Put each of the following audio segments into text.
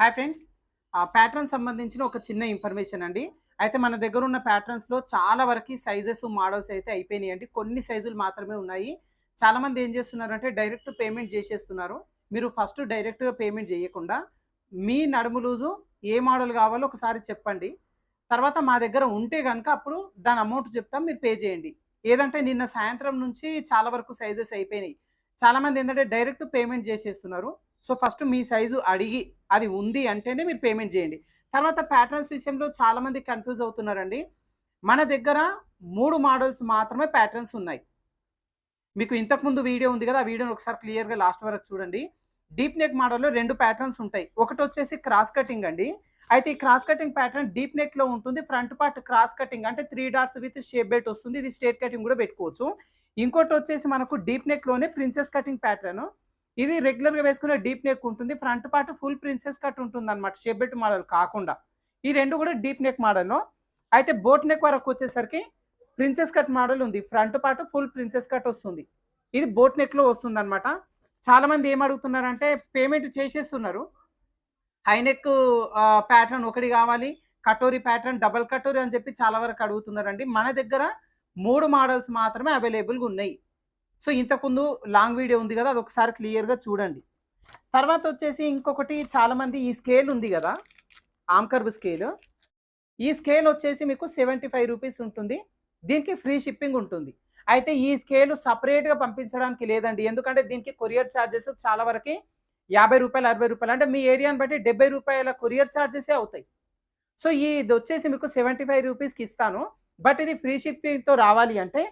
Hi friends. Pattern సంబంధించిన ఒక చిన్న ఇన్ఫర్మేషన్ అండి. అయితే మన దగ్గర ఉన్న ప్యాటర్న్స్‌లో చాలా వరకి సైజెస్, మోడల్స్ అయితే అయిపోయినాయండి. కొన్ని సైజులు మాత్రమే ఉన్నాయి. చాలామంది ఏం చేస్తున్నారంటే డైరెక్ట్ పేమెంట్ చేసేస్తున్నారు. మీరు ఫస్ట్ డైరెక్ట్‌గా పేమెంట్ చేయకుండా మీ నడుము లూజు ఏ మోడల్ కావాలో ఒకసారి చెప్పండి. తర్వాత మా దగ్గర ఉంటే గనుక అప్పుడు దాని అమౌంట్ చెప్తాం, మీరు పే చేయండి. ఏదంటే నిన్న సాయంత్రం నుంచి చాలా వరకు సైజెస్ అయిపోయినాయి. చాలామంది ఏందంటే డైరెక్ట్ పేమెంట్ చేసేస్తున్నారు. సో, ఫస్ట్ మీ సైజు అడిగి అది ఉంది అంటేనే మీరు పేమెంట్ చేయండి. తర్వాత ప్యాటర్న్స్ విషయంలో చాలామంది కన్‌ఫ్యూజ్ అవుతున్నారండి. మన దగ్గర 3 మోడల్స్ మాత్రమే ప్యాటర్న్స్ ఉన్నాయి. మీకు ఇంతకుముందు వీడియో ఉంది గదా! ఆ వీడియోని ఒకసారి క్లియర్‌గా లాస్ట్ వరకు చూడండి. డీప్ నెక్ మోడల్‌లో 2 ప్యాటర్న్స్ ఉంటాయి. ఒకటొచ్చేసి క్రాస్ కటింగ్ అండి. అయితే ఈ క్రాస్ కటింగ్ ప్యాటర్న్ డీప్ నెక్‌లో ఉంటుంది. ఫ్రంట్ పార్ట్ క్రాస్ కటింగ్ అంటే 3 డాట్స్ విత్ షేప్ బెల్ట్ వస్తుంది. ఇది స్ట్రెయిట్ కటింగ్ గూడా పెట్టుకోవచ్చు. ఇంకోటొచ్చేసి మనకు డీప్ నెక్‌లోనే ప్రిన్సెస్ కటింగ్ ప్యాటర్న్. ఇది రెగ్యులర్‌గా వేసుకునే డీప్ నెక్ ఉంటుంది. Front part full princess cut ఉంటుందన్నమాట. షేప్ బెల్ట్ మోడల్ కాకుండా. ఈ 2 గూడా డీప్ నెక్ మోడల్‌లో. అయితే బోట్ నెక్ వరకొచ్చేసరికి ప్రిన్సెస్ కట్ మోడల్ ఉంది. Front part full princess cut వస్తుంది. ఇది బోట్ నెక్‌లో వస్తుందన్నమాట. చాలామంది ఏమడుగుతున్నారంటే పేమెంట్ చేసేస్తున్నారు. హై నెక్ ప్యాటర్న్ ఒకటి గావాలి. కటోరీ ప్యాటర్న్, డబుల్ కటోరీ అని చెప్పి చాలా వరకు అడుగుతున్నారండి. మన దగ్గర 3 మోడల్స్ మాత్రమే అవైలబుల్‌గా ఉన్నాయి. సో, ఇంతకుముందు లాంగ్ వీడియో ఉంది గదా! అదొకసారి క్లియర్‌గా చూడండి. తర్వాతొచ్చేసి ఇంకొకటి చాలామంది ఈ స్కేల్ ఉంది గదా! Arm curve scale. ఈ స్కేల్ వచ్చేసి మీకు రూ. 75 ఉంటుంది. దీనికి ఫ్రీ షిప్పింగ్ ఉంటుంది. అయితే ఈ స్కేలు సెపరేట్‌గా పంపించడానికి లేదండి. ఎందుకంటే దీనికి కొరియర్ చార్జెస్ చాలా వరకి రూ. 50, రూ. 60 అంటే మీ ఏరియాని బట్టి రూ. 70 కొరియర్ చార్జెసే అవుతాయి. సో, ఇదొచ్చేసి మీకు రూ. 75కి ఇస్తాను. బట్ ఇది ఫ్రీ షిప్పింగ్‌తో రావాలి అంటే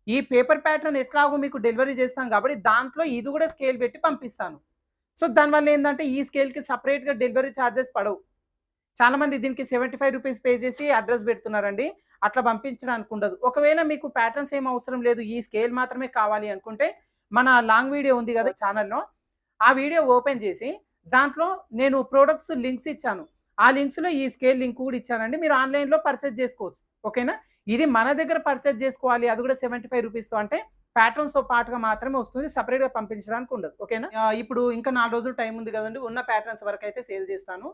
ఈ పేపర్ ప్యాటర్న్ ఎట్లాగో మీకు డెలివరీ చేస్తాం కాబట్టి దాంట్లో ఇది గూడా స్కేల్ పెట్టి పంపిస్తాను. సో, దానివల్ల ఏందంటే ఈ స్కేల్‌కి సెపరేట్‌గా డెలివరీ చార్జెస్ పడవు. చాలామంది దీనికి రూ. 75 పే చేసి అడ్రస్ పెడుతున్నారండి. అట్లా పంపించడానికి ఉండదు. ఒకవేళ మీకు ప్యాటర్న్స్ ఏమి అవసరం లేదు, ఈ స్కేల్ మాత్రమే కావాలి అనుకుంటే, మన లాంగ్ వీడియో ఉంది గదా ఛానెల్‌లో, ఆ వీడియో ఓపెన్ చేసి, దాంట్లో నేను ప్రొడక్ట్స్ లింక్స్ ఇచ్చాను. ఆ లింక్స్‌లో ఈ స్కేల్ లింక్ కూడా ఇచ్చానండి. మీరు ఆన్‌లైన్‌లో పర్చేజ్ చేసుకోవచ్చు. ఓకేనా? ఇది మన దగ్గర పర్చేజ్ చేసుకోవాలి. అది కూడా రూ. 75తో అంటే ప్యాటర్న్స్‌తో పాటుగా మాత్రమే వస్తుంది. సెపరేట్‌గా పంపించడానికి ఉండదు. ఓకేనా? ఇప్పుడు ఇంకా 4 రోజులు టైం ఉంది కదండీ! ఉన్న ప్యాటర్న్స్ వరకైతే సేల్ చేస్తాను.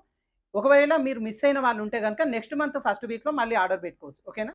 ఒకవేళ మీరు మిస్ అయిన వాళ్ళు ఉంటే గనుక నెక్స్ట్ మంత్ ఫస్ట్ వీక్‌లో మళ్ళీ ఆర్డర్ పెట్టుకోవచ్చు. ఓకేనా?